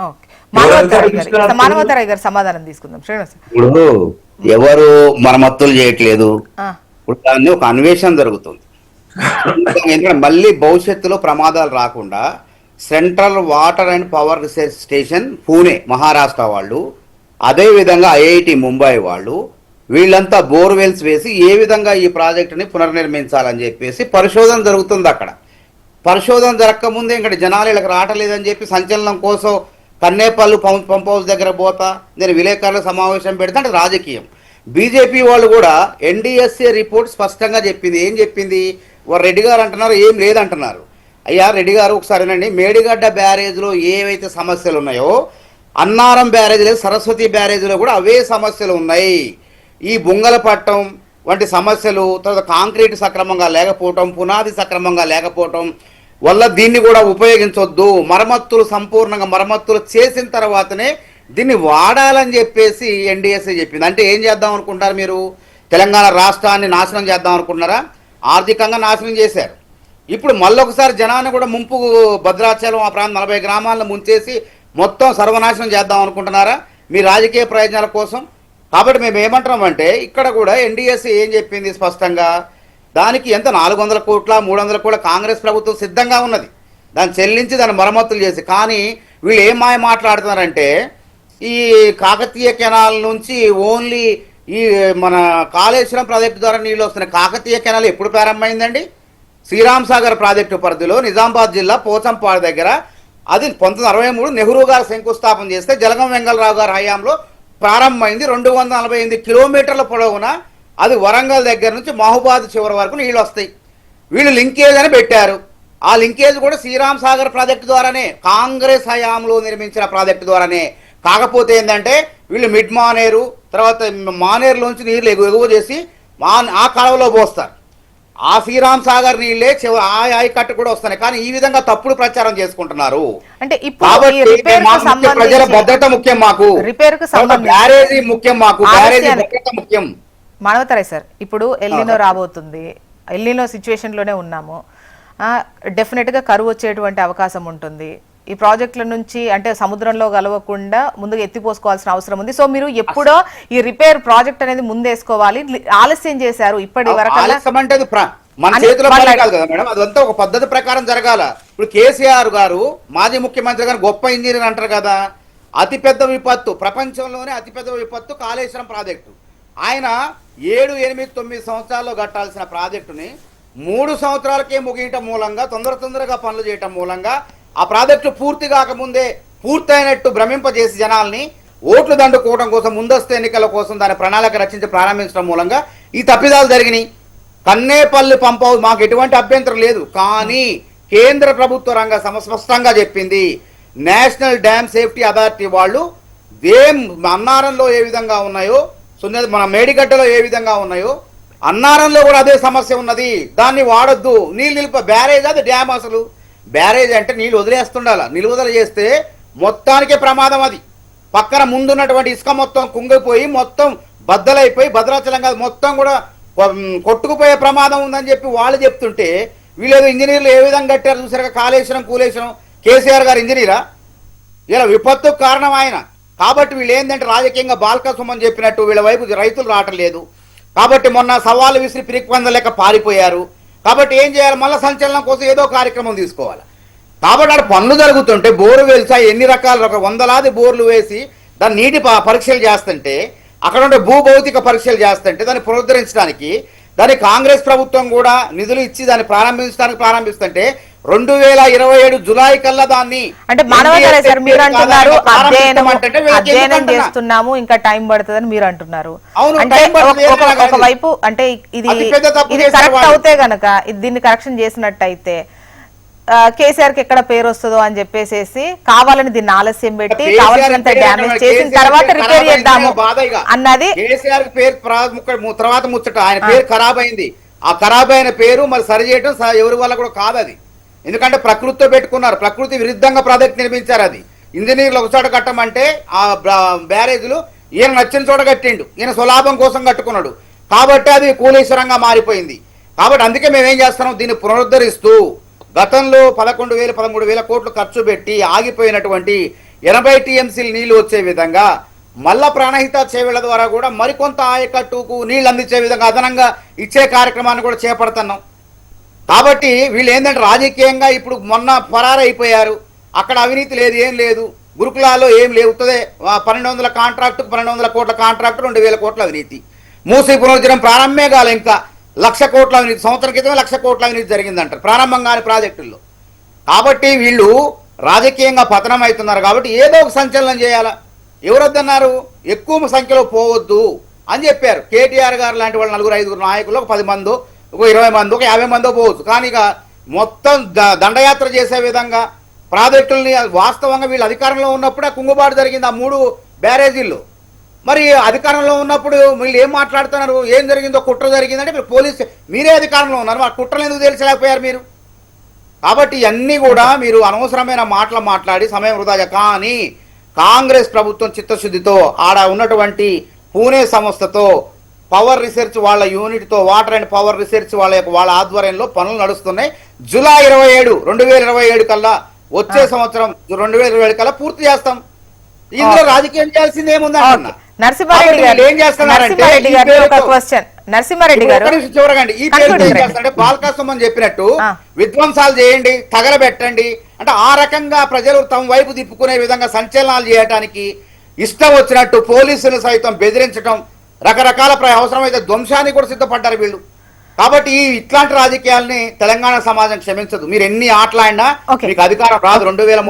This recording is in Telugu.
ఓకే. మానవతారాయ్ గారు సమాధానం తీసుకుందాం. శ్రీనివాస్ ఇప్పుడు ఎవరు మరమ్మతులు చేయట్లేదు, ఇప్పుడు దాన్ని ఒక అన్వేషణ జరుగుతుంది. ఎందుకంటే మళ్ళీ భవిష్యత్తులో ప్రమాదాలు రాకుండా central water and power research station Pune Maharashtra వాళ్ళు, అదేవిధంగా ఐఐటి ముంబై వాళ్ళు, వీళ్ళంతా బోర్వెల్స్ వేసి ఏ విధంగా ఈ ప్రాజెక్టుని పునర్నిర్మించాలని చెప్పేసి పరిశోధన జరుగుతుంది. అక్కడ పరిశోధన జరగకముందే ఇక్కడ జనాలు వీళ్ళకి రావట్లేదని చెప్పి సంచలనం కోసం కన్నేపల్లి పంప్ హౌస్ దగ్గర పోతా నేను విలేకరుల సమావేశం పెడితే అంటే రాజకీయం. బీజేపీ వాళ్ళు కూడా ఎన్డీఎస్ఏ రిపోర్ట్ స్పష్టంగా చెప్పింది. ఏం చెప్పింది? రెడ్డి గారు అంటున్నారు ఏం లేదంటున్నారు. అయ్యా రెడ్డి గారు ఒకసారినండి, మేడిగడ్డ బ్యారేజ్లో ఏవైతే సమస్యలు ఉన్నాయో అన్నారం బ్యారేజ్ లేదు, సరస్వతి బ్యారేజ్లో కూడా అవే సమస్యలు ఉన్నాయి. ఈ బుంగలపట్టం వంటి సమస్యలు, తర్వాత కాంక్రీట్ సక్రమంగా లేకపోవటం, పునాది సక్రమంగా లేకపోవటం వల్ల దీన్ని కూడా ఉపయోగించొద్దు, మరమ్మతులు సంపూర్ణంగా మరమ్మతులు చేసిన తర్వాతనే దీన్ని వాడాలని చెప్పేసి ఎన్డీఎస్ఏ చెప్పింది. అంటే ఏం చేద్దాం అనుకుంటారు మీరు? తెలంగాణ రాష్ట్రాన్ని నాశనం చేద్దాం అనుకుంటున్నారా? ఆర్థికంగా నాశనం చేశారు. ఇప్పుడు మళ్ళొకసారి జనాన్ని కూడా ముంపు, భద్రాచలం ఆ ప్రాంతం 40 గ్రామాలను ముంచేసి మొత్తం సర్వనాశనం చేద్దాం అనుకుంటున్నారా మీ రాజకీయ ప్రయోజనాల కోసం? కాబట్టి మేము ఏమంటున్నామంటే ఇక్కడ కూడా ఎన్డీఎస్ఏ ఏం చెప్పింది స్పష్టంగా, దానికి ఎంత 400 కోట్ల 300 కోట్ల కాంగ్రెస్ ప్రభుత్వం సిద్ధంగా ఉన్నది దాన్ని చెల్లించి దాన్ని మరమ్మతులు చేసి. కానీ వీళ్ళు ఏం మాయ మాట్లాడుతున్నారంటే ఈ కాకతీయ కెనాల్ నుంచి ఓన్లీ ఈ మన కాళేశ్వరం ప్రాజెక్టు ద్వారా నీళ్ళు వస్తున్నాయి. కాకతీయ కెనాల్ ఎప్పుడు ప్రారంభమైందండి? శ్రీరామ్ సాగర్ ప్రాజెక్టు పరిధిలో నిజామాబాద్ జిల్లా పోచంపాడు దగ్గర అది 1963 నెహ్రూ గారు శంకుస్థాపన చేస్తే జలగం వెంగళరావు గారి హయాంలో ప్రారంభమైంది. 248 కిలోమీటర్ల పొడవున అది వరంగల్ దగ్గర నుంచి మహబూబాద్ చివరి వరకు నీళ్ళు వస్తాయి. వీళ్ళు లింకేజ్ అని పెట్టారు. ఆ లింకేజ్ కూడా శ్రీరామ్ సాగర్ ప్రాజెక్టు ద్వారానే, కాంగ్రెస్ హయాంలో నిర్మించిన ప్రాజెక్టు ద్వారానే. కాకపోతే ఏంటంటే వీళ్ళు మిడ్ మానేరు తర్వాత మానేరులోంచి నీళ్ళు ఎగువ చేసి ఆ కాలువలో పోస్తారు. ఆ శ్రీరామ్ సాగర్ నీళ్ళే ఆ ఆయకట్టు కూడా వస్తున్నాయి. కానీ ఈ విధంగా తప్పుడు ప్రచారం చేసుకుంటున్నారు. అంటే ప్రజల భద్రత ముఖ్యం మాకు, బ్యారేజీ ముఖ్యం మాకు, బ్యారేజీ భద్రత ముఖ్యం. మానవతారాయ్ సార్, ఇప్పుడు ఎల్నినో రాబోతుంది, ఎల్నినో సిచ్యువేషన్ లోనే ఉన్నాము. డెఫినెట్ గా కరువు వచ్చేటువంటి అవకాశం ఉంటుంది. ఈ ప్రాజెక్టుల నుంచి అంటే సముద్రంలో కలవకుండా ముందుగా ఎత్తిపోసుకోవాల్సిన అవసరం ఉంది. సో మీరు ఎప్పుడో ఈ రిపేర్ ప్రాజెక్ట్ అనేది ముందేసుకోవాలి, ఆలస్యం చేశారు ఇప్పటి వరకు. మన చేతిలో కాదు కదా మేడం, అదంతా ఒక పద్ధతి ప్రకారం జరగాల. ఇప్పుడు కేసీఆర్ గారు మాజీ ముఖ్యమంత్రి గారు గొప్ప ఇంజనీర్ అంటారు కదా. అతిపెద్ద విపత్తు, ప్రపంచంలోనే అతిపెద్ద విపత్తు కాళేశ్వరం ప్రాజెక్టు. ఆయన 7, 8, 9 సంవత్సరాల్లో కట్టాల్సిన ప్రాజెక్టుని 3 సంవత్సరాలకే ముగియటం మూలంగా తొందరగా పనులు చేయటం మూలంగా ఆ ప్రాజెక్టు పూర్తి కాకముందే పూర్తయినట్టు భ్రమింపజేసి జనాల్ని ఓట్లు దండుకోవడం కోసం, ముందస్తు ఎన్నికల కోసం దాని ప్రణాళిక రచించి ప్రారంభించడం మూలంగా ఈ తప్పిదాలు జరిగినాయి. కన్నేపల్లి పంప్ హౌస్ మాకు ఎటువంటి అభ్యంతరం లేదు. కానీ కేంద్ర ప్రభుత్వ రంగ స్పష్టంగా చెప్పింది, నేషనల్ డ్యామ్ సేఫ్టీ అథారిటీ వాళ్ళు అన్నారంలో ఏ విధంగా ఉన్నాయో, మన మేడిగడ్డలో ఏ విధంగా ఉన్నాయో అన్నారంలో కూడా అదే సమస్య ఉన్నది. దాన్ని వాడొద్దు, నీళ్ళు బ్యారేజ్ అది డ్యామ్. అసలు బ్యారేజ్ అంటే నీళ్ళు వదిలేస్తుండాల, నిలువదల చేస్తే మొత్తానికే ప్రమాదం. అది పక్కన ముందున్నటువంటి ఇసుక మొత్తం కుంగిపోయి మొత్తం బద్దలైపోయి భద్రాచలం కాదు మొత్తం కూడా కొట్టుకుపోయే ప్రమాదం ఉందని చెప్పి వాళ్ళు చెప్తుంటే వీళ్ళేదో ఇంజనీర్లు ఏ విధంగా కట్టారు చూసారుగా. కాళేశ్వరం కూలేశ్వరం కేసీఆర్ గారు ఇంజనీరా? ఇలా విపత్తుకు కారణం ఆయన. కాబట్టి వీళ్ళు ఏంటంటే రాజకీయంగా బాల్కసుమని చెప్పినట్టు వీళ్ళ వైపు రైతులు రావట్లేదు. కాబట్టి మొన్న సవాలు విసిరి పిరికిపందలేక పారిపోయారు. కాబట్టి ఏం చేయాలి? మళ్ళీ సంచలనం కోసం ఏదో కార్యక్రమం తీసుకోవాలి. కాబట్టి అక్కడ పనులు జరుగుతుంటే బోరు వెలిసా ఎన్ని రకాల 100లాది బోర్లు వేసి దాన్ని నీటి పరీక్షలు చేస్తుంటే, అక్కడ ఉండే భూభౌతిక పరీక్షలు చేస్తుంటే దాన్ని పునరుద్ధరించడానికి దాన్ని కాంగ్రెస్ ప్రభుత్వం కూడా నిధులు ఇచ్చి దాన్ని ప్రారంభిస్తుంటే 2027 జులై కల్లా దాన్ని అంటే మానవతారాయ్ సార్ మీరు అంటున్నారు అధ్యయనం చేస్తున్నాము, ఇంకా టైం పడుతుందని మీరు అంటున్నారు. అంటే ఒకవైపు అంటే ఇది కరెక్ట్ అవుతే గనక దీన్ని కరెక్షన్ చేసినట్టయితే కేసీఆర్ కి ఎక్కడ పేరు వస్తుందో అని చెప్పేసి కావాలని దీన్ని ఆలస్యం పెట్టి కావాల్సినంత డ్యామేజ్ చేసిన తర్వాత రిపేర్ చేద్దాము అన్నది కేసీఆర్ పేరు తర్వాత ముచ్చట. ఆయన పేరు ఖరాబ్ అయింది. ఆ ఖరాబ్ అయిన పేరు మరి సరి చేయడం ఎవరి వల్ల కూడా కాదు. అది ఎందుకంటే ప్రకృతితో పెట్టుకున్నారు, ప్రకృతి విరుద్ధంగా ప్రాజెక్ట్ నిర్మించారు. అది ఇంజనీర్లు ఒక చోట కట్టమంటే ఆ బ్యారేజ్లు ఈయన నచ్చిన చోట కట్టిండు, ఈయన స్వలాభం కోసం కట్టుకున్నాడు. కాబట్టి అది కూలీశ్వరంగా మారిపోయింది. కాబట్టి అందుకే మేమేం చేస్తున్నాం, దీన్ని పునరుద్ధరిస్తూ గతంలో 11,000 13,000 కోట్లు ఖర్చు పెట్టి ఆగిపోయినటువంటి 80 టీఎంసీలు నీళ్లు వచ్చే విధంగా మళ్ళా ప్రాణహిత చేవేళ్ల ద్వారా కూడా మరికొంత ఆయకట్టుకు నీళ్లు అందించే విధంగా అదనంగా ఇచ్చే కార్యక్రమాన్ని కూడా చేపడుతున్నాం. కాబట్టి వీళ్ళు ఏంటంటే రాజకీయంగా ఇప్పుడు మొన్న పరారైపోయారు, అక్కడ అవినీతి లేదు, ఏం లేదు, గురుకులాల్లో ఏం లేవుతుంది. 1200 కాంట్రాక్టు, 1200 కోట్ల కాంట్రాక్టు, 2000 కోట్ల అవినీతి. మూసీ పునరుద్ధరణ ప్రారంభమే కాలే, ఇంకా 1,00,000 కోట్ల అవినీతి, సంవత్సరం క్రితమే 1,00,000 కోట్ల అవినీతి జరిగిందంటారు ప్రారంభం కాని ప్రాజెక్టుల్లో. కాబట్టి వీళ్ళు రాజకీయంగా పతనం అవుతున్నారు. కాబట్టి ఏదో ఒక సంచలనం చేయాలా. ఎవరొద్దన్నారు, ఎక్కువ సంఖ్యలో పోవద్దు అని చెప్పారు. కేటీఆర్ గారు లాంటి వాళ్ళు 4-5 నాయకులు, ఒక 10 మందో, ఒక 20 మందో, ఒక 50 మందో పోవచ్చు. కానీ ఇక మొత్తం దండయాత్ర చేసే విధంగా ప్రాజెక్టుల్ని వాస్తవంగా వీళ్ళు అధికారంలో ఉన్నప్పుడే కుంగుబాటు జరిగింది ఆ 3 బ్యారేజీల్లో. మరి అధికారంలో ఉన్నప్పుడు వీళ్ళు ఏం మాట్లాడుతున్నారు, ఏం జరిగిందో కుట్ర జరిగిందంటే మీరు పోలీసు మీరే అధికారంలో ఉన్నారు, మరి కుట్రలు ఎందుకు తెలిసలేకపోయారు మీరు? కాబట్టి ఇవన్నీ కూడా మీరు అనవసరమైన మాటలు మాట్లాడి సమయం వృధా. కానీ కాంగ్రెస్ ప్రభుత్వం చిత్తశుద్ధితో ఆడ ఉన్నటువంటి పూణే సంస్థతో పవర్ రీసెర్చ్ వాళ్ళ యూనిట్తో వాటర్ అండ్ పవర్ రీసెర్చ్ వాళ్ళ ఆధ్వర్యంలో పనులు నడుస్తున్నాయి. జూలై 27, 2027 కల్లా, వచ్చే సంవత్సరం 2027 కల్లా పూర్తి చేస్తాం. ఇందులో రాజకీయం చేయాల్సింది ఏముంది అంటున్నా. నరసింహారెడ్డి గారు, ఏం చేస్తున్నారంటే నరసింహారెడ్డి గారు చివరగండి ఈ పేరు ఏం చేస్తారంటే బాలకాసం అని చెప్పినట్టు విధ్వంసాలు చేయండి, తగలబెట్టండి అంటే ఆ రకంగా ప్రజలు తమ వైపు తిప్పుకునే విధంగా సంచలనాలు చేయడానికి ఇష్టం వచ్చినట్టు పోలీసులు సైతం బెదిరించడం, రకరకాల అవసరమైతే ధ్వంసానికి కూడా సిద్ధపడ్డారు వీళ్ళు. కాబట్టి ఇట్లాంటి రాజకీయాలని తెలంగాణ సమాజం క్షమించదు. మీరు ఎన్ని ఆటలాడినా మీకు అధికారం రాదు. 2030